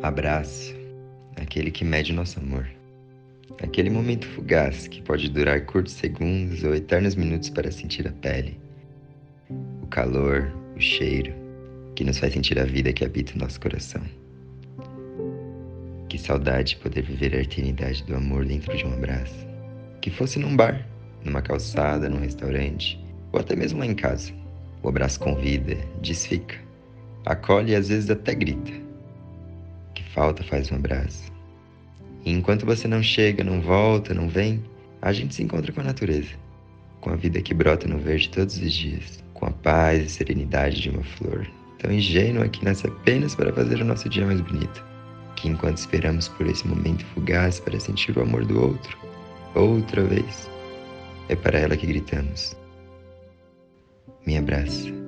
Abraço, aquele que mede nosso amor. Aquele momento fugaz que pode durar curtos segundos ou eternos minutos para sentir a pele. O calor, o cheiro, que nos faz sentir a vida que habita o nosso coração. Que saudade poder viver a eternidade do amor dentro de um abraço. Que fosse num bar, numa calçada, num restaurante, ou até mesmo lá em casa. O abraço convida, desfica, acolhe e às vezes até grita. Que falta faz um abraço. E enquanto você não chega, não volta, não vem, a gente se encontra com a natureza, com a vida que brota no verde todos os dias, com a paz e serenidade de uma flor, tão ingênua que nasce apenas para fazer o nosso dia mais bonito. Que enquanto esperamos por esse momento fugaz para sentir o amor do outro, outra vez, é para ela que gritamos: me abraça.